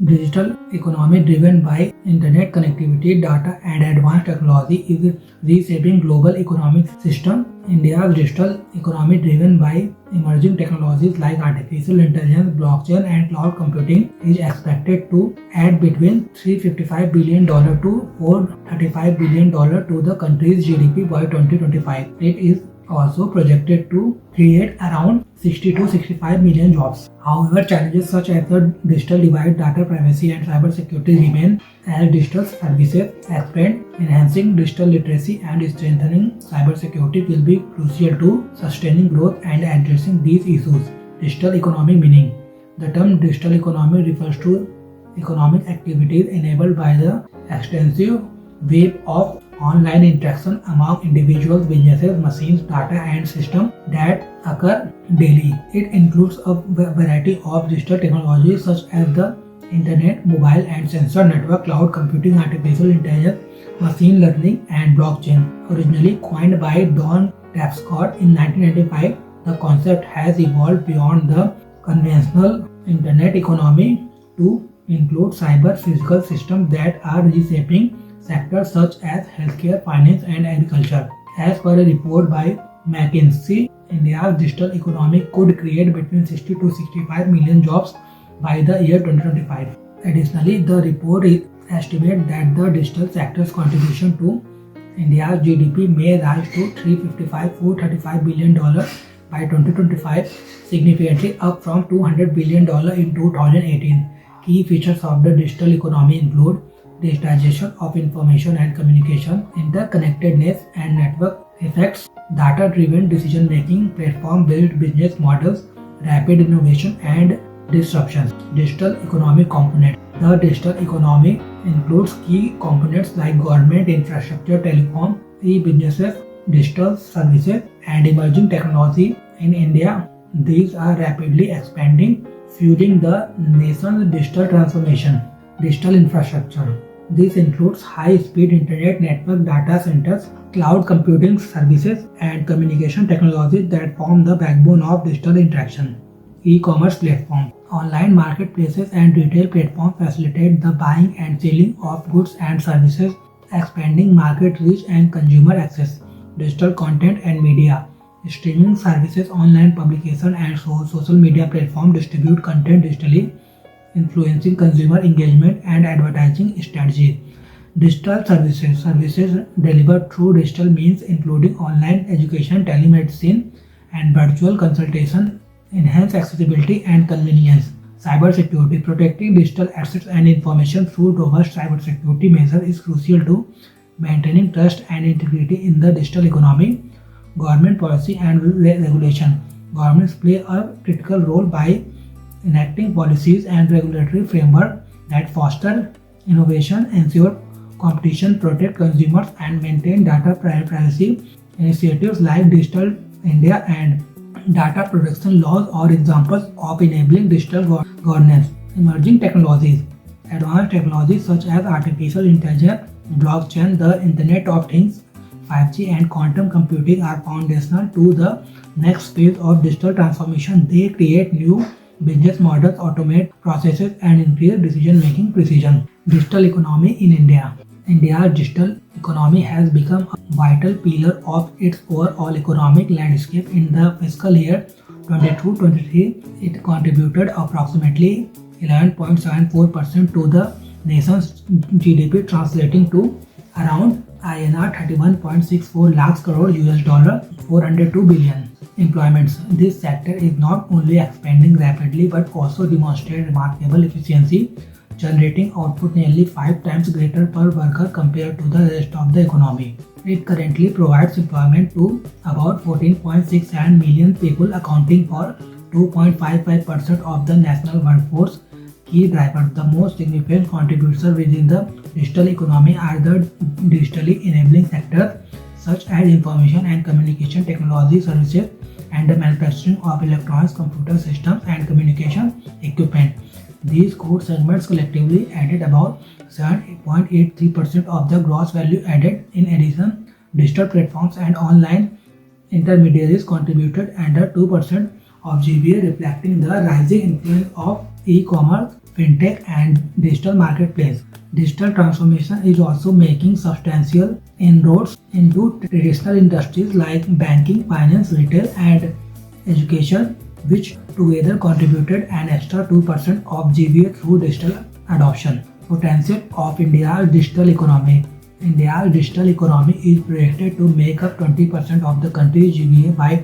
Digital economy driven by internet connectivity, data and advanced technology is reshaping global economic system. India's digital economy driven by emerging technologies like artificial intelligence, blockchain and cloud computing is expected to add between $355 billion to $435 billion to the country's GDP by 2025. It is also projected to create around 60 to 65 million jobs. However, challenges such as the digital divide, data privacy, and cybersecurity remain as digital services expand. Enhancing digital literacy and strengthening cybersecurity will be crucial to sustaining growth and addressing these issues. Digital economy meaning. The term digital economy refers to economic activities enabled by the extensive web of online interaction among individuals, businesses, machines, data and systems that occur daily. It includes a variety of digital technologies such as the internet, mobile and sensor network, cloud computing, artificial intelligence, machine learning and blockchain. Originally coined by Don Tapscott in 1995, the concept has evolved beyond the conventional internet economy to include cyber physical systems that are reshaping sectors such as healthcare, finance and agriculture. As per a report by McKinsey, India's digital economy could create between 60 to 65 million jobs by the year 2025. Additionally, the report estimates that the digital sector's contribution to India's GDP may rise to $355-435 billion by 2025, significantly up from $200 billion in 2018. Key features of the digital economy include digitization of information and communication, interconnectedness and network effects, data-driven decision-making, platform-based business models, rapid innovation and disruptions. Digital economic component. The digital economy includes key components like government infrastructure, telecom, e-businesses, digital services, and emerging technology. In India, these are rapidly expanding, fueling the nation's digital transformation. Digital infrastructure. This includes high-speed internet network, data centers, cloud computing services, and communication technologies that form the backbone of digital interaction. E-commerce platform. Online marketplaces and retail platforms facilitate the buying and selling of goods and services, expanding market reach and consumer access. Digital content and media. Streaming services, online publication, and social media platforms distribute content digitally, influencing consumer engagement and advertising strategy. Digital services delivered through digital means including online education, telemedicine, and virtual consultation enhance accessibility and convenience. Cybersecurity. Protecting digital assets and information through robust cybersecurity measures is crucial to maintaining trust and integrity in the digital economy. Government policy and regulation. Governments play a critical role by enacting policies and regulatory framework that foster innovation, ensure competition, protect consumers, and maintain data privacy. Initiatives like Digital India and data protection laws are examples of enabling digital governance. Emerging technologies. Advanced technologies such as artificial intelligence, blockchain, the Internet of Things, 5G, and quantum computing are foundational to the next phase of digital transformation. They create new business models, automate processes, and increase decision-making precision. Digital economy in India. India's digital economy has become a vital pillar of its overall economic landscape. In the fiscal year 22-23, it contributed approximately 11.74% to the nation's GDP, translating to around INR 31.64 lakhs crore US dollar, 402 billion. Employments. This sector is not only expanding rapidly but also demonstrates remarkable efficiency, generating output nearly 5 times greater per worker compared to the rest of the economy. It currently provides employment to about 14.67 million people, accounting for 2.55% of the national workforce. Key drivers. The most significant contributors within the digital economy are the digitally enabling sectors such as information and communication technology services and the manufacturing of electronics, computer systems, and communication equipment. These core segments collectively added about 7.83% of the gross value added. In addition, digital platforms and online intermediaries contributed under 2% of GVA, reflecting the rising influence of e-commerce, fintech, and digital marketplace. Digital transformation is also making substantial inroads into traditional industries like banking, finance, retail, and education, which together contributed an extra 2% of GVA through digital adoption. Potential of India's digital economy. India's digital economy is projected to make up 20% of the country's GVA by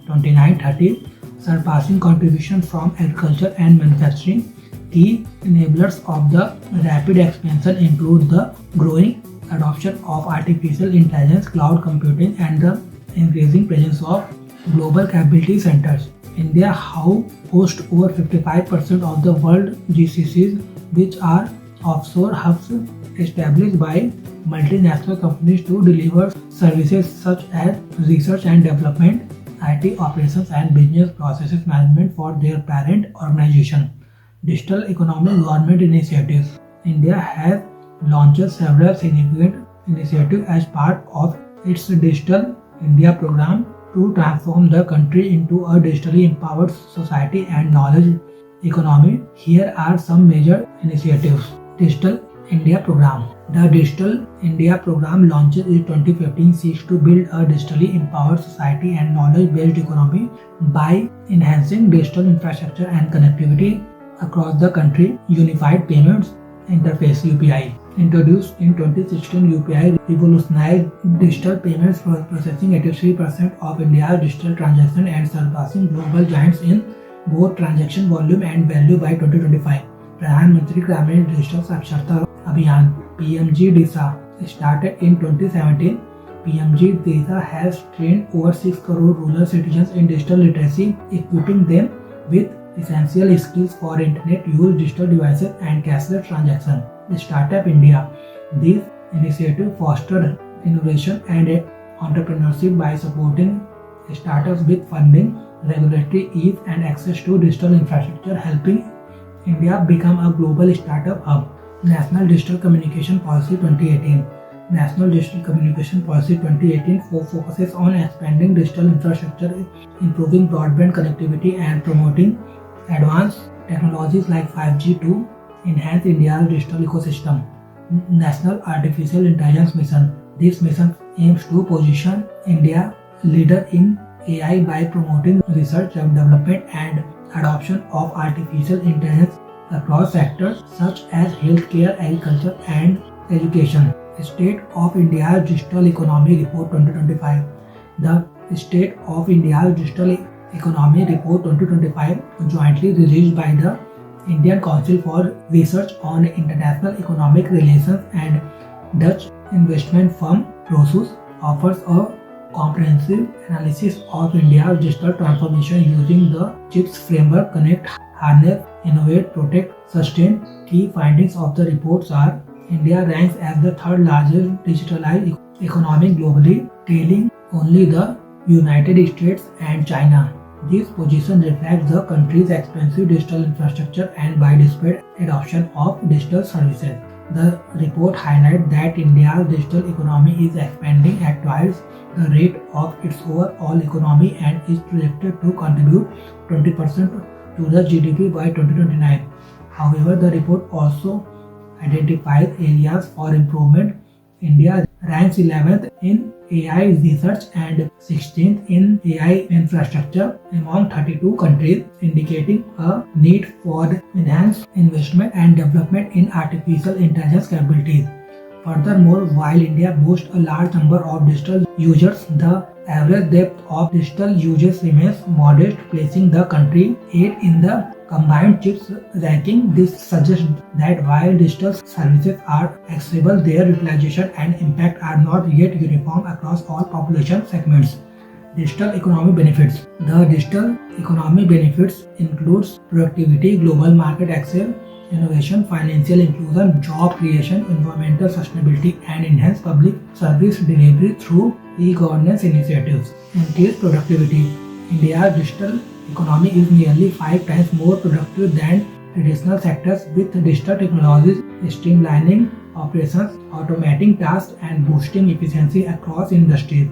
2930, surpassing contributions from agriculture and manufacturing. Key enablers of the rapid expansion include the growing adoption of artificial intelligence, cloud computing, and the increasing presence of global capability centers. India hosts over 55% of the world GCCs, which are offshore hubs established by multinational companies to deliver services such as research and development, IT operations, and business processes management for their parent organization. Digital economic government initiatives. India has launched several significant initiatives as part of its Digital India program to transform the country into a digitally empowered society and knowledge economy. Here are some major initiatives. Digital India program. The Digital India program launched in 2015 seeks to build a digitally empowered society and knowledge-based economy by enhancing digital infrastructure and connectivity across the country. Unified Payments Interface (UPI). Introduced in 2016, UPI revolutionized digital payments, processing 83% of India's digital transactions and surpassing global giants in both transaction volume and value by 2025. Pradhan Mantri Gramin Digital Saksharta Abhiyan (PMG-DISA) started in 2017. PMG-DISA has trained over 6 crore rural citizens in digital literacy, equipping them with essential skills for internet use, digital devices, and cashless transactions. Startup India. This initiative fostered innovation and entrepreneurship by supporting startups with funding, regulatory ease, and access to digital infrastructure, helping India become a global startup hub. National Digital Communication Policy 2018. National Digital Communication Policy 2018 focuses on expanding digital infrastructure, improving broadband connectivity, and promoting advanced technologies like 5G to enhance India's digital ecosystem. National Artificial Intelligence Mission. This mission aims to position India leader in AI by promoting research, development, and adoption of artificial intelligence across sectors such as healthcare, agriculture, and education. State of India's Digital Economy Report 2025. The State of India's Digital Economy Report 2025, jointly released by the Indian Council for Research on International Economic Relations and Dutch investment firm Prosus, offers a comprehensive analysis of India's digital transformation using the CHIPS framework: connect, harness, innovate, protect, sustain. Key findings of the reports are: India ranks as the third largest digitalized economy globally, trailing only the United States and China. This position reflects the country's expansive digital infrastructure and widespread adoption of digital services. The report highlights that India's digital economy is expanding at twice the rate of its overall economy and is projected to contribute 20% to the GDP by 2029. However, the report also identifies areas for improvement. India ranks 11th in AI research and 16th in AI infrastructure among 32 countries, indicating a need for enhanced investment and development in artificial intelligence capabilities. Furthermore, while India boasts a large number of digital users, the average depth of digital usage remains modest, placing the country 8th in the combined CHIPS ranking. This suggests that while digital services are accessible, their utilization and impact are not yet uniform across all population segments. Digital economy benefits. The digital economy benefits includes productivity, global market access, innovation, financial inclusion, job creation, environmental sustainability, and enhanced public service delivery through e-governance initiatives. Increased productivity. India's digital economy is nearly 5 times more productive than traditional sectors, with digital technologies streamlining operations, automating tasks, and boosting efficiency across industries.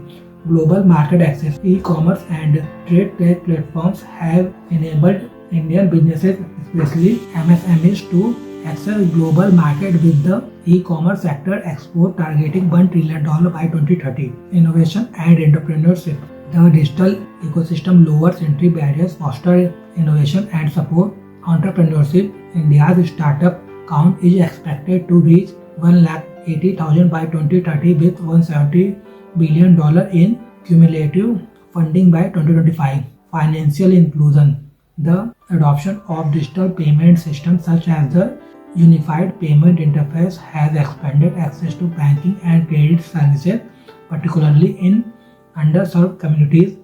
Global market access. E-commerce and trade tech platforms have enabled Indian businesses, especially MSMEs, to access global market with the e-commerce sector export targeting $1 trillion by 2030. Innovation and entrepreneurship. The digital ecosystem lowers entry barriers, foster innovation and support entrepreneurship. India's startup count is expected to reach 180,000 by 2030 with $170 billion in cumulative funding by 2025. Financial inclusion. The adoption of digital payment systems such as the Unified Payment Interface has expanded access to banking and credit services, particularly in underserved communities.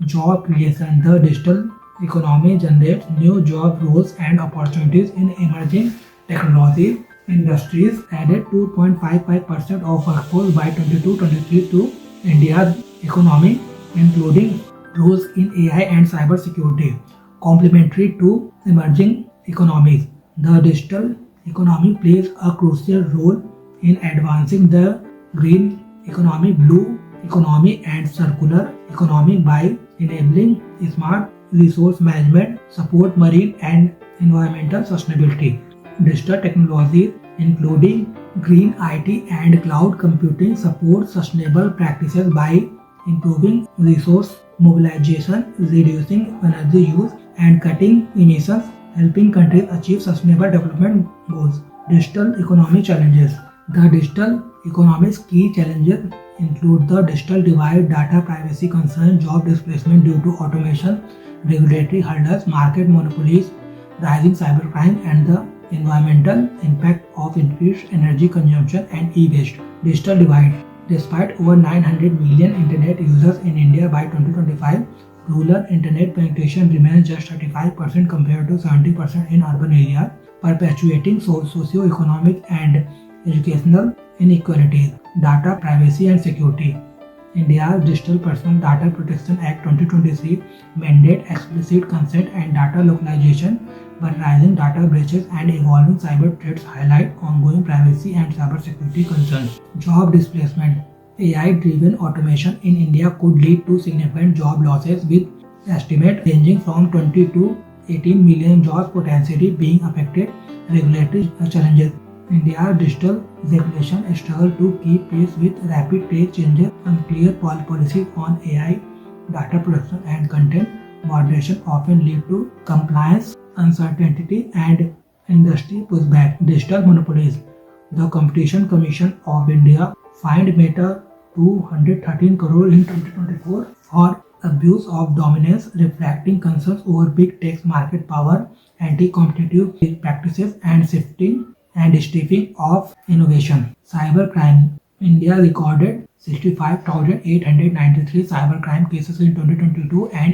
Job creation. The digital economy generates new job roles and opportunities in emerging technology industries, added 2.55% of workforce by 22-23 to India's economy, including roles in AI and cybersecurity, complementary to emerging economies. The digital economy plays a crucial role in advancing the green economy, blue economy, and circular economy by enabling smart resource management, support marine and environmental sustainability. Digital technologies, including green IT and cloud computing, support sustainable practices by improving resource mobilization, reducing energy use, and cutting emissions, helping countries achieve sustainable development goals. Digital economy challenges. The digital economy's key challenges include the digital divide, data privacy concerns, job displacement due to automation, regulatory hurdles, market monopolies, rising cybercrime, and the environmental impact of increased energy consumption and e-waste. Digital divide. Despite over 900 million internet users in India by 2025, rural internet penetration remains just 35% compared to 70% in urban areas, perpetuating socio-economic and educational inequalities. Data privacy and security. India's Digital Personal Data Protection Act 2023 mandate explicit consent and data localization, but rising data breaches and evolving cyber threats highlight ongoing privacy and cybersecurity concerns. Job displacement. AI-driven automation in India could lead to significant job losses, with estimates ranging from 20 to 18 million jobs potentially being affected. Regulatory challenges. India's digital regulation struggle to keep pace with rapid trade changes, unclear policies on AI, data protection, and content moderation often lead to compliance uncertainty and industry pushback. Digital monopolies. The Competition Commission of India fined Meta 213 crore in 2024 for abuse of dominance, reflecting concerns over big tech's market power, anti-competitive practices, and stifling of innovation. Cybercrime. India recorded 65,893 cybercrime cases in 2022, and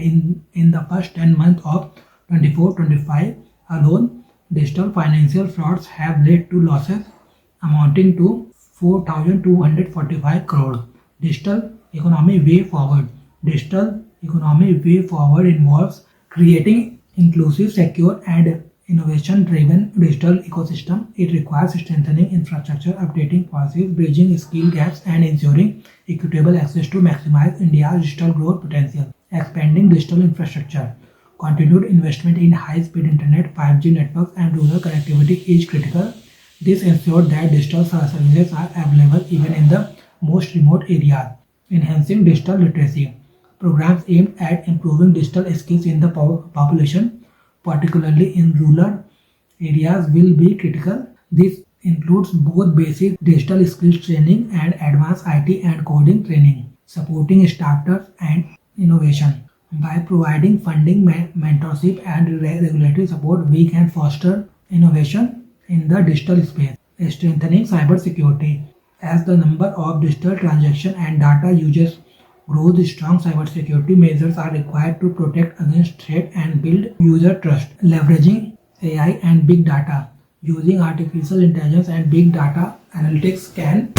in the first 10 months of 24-25 alone, digital financial frauds have led to losses amounting to 4,245 crore. Digital economy way forward. Digital economy way forward involves creating inclusive, secure, and innovation-driven digital ecosystem. It requires strengthening infrastructure, updating policies, bridging skill gaps, and ensuring equitable access to maximize India's digital growth potential. Expanding digital infrastructure. Continued investment in high-speed internet, 5G networks, and rural connectivity is critical. This ensures that digital services are available even in the most remote areas. Enhancing digital literacy. Programs aimed at improving digital skills in the population, particularly in rural areas, will be critical. This includes both basic digital skills training and advanced IT and coding training, supporting startups and innovation. By providing funding, mentorship, and regulatory support, we can foster innovation in the digital space. Strengthening cybersecurity. As the number of digital transactions and data users grows, strong cybersecurity measures are required to protect against threats and build user trust. Leveraging AI and big data. Using artificial intelligence and big data analytics can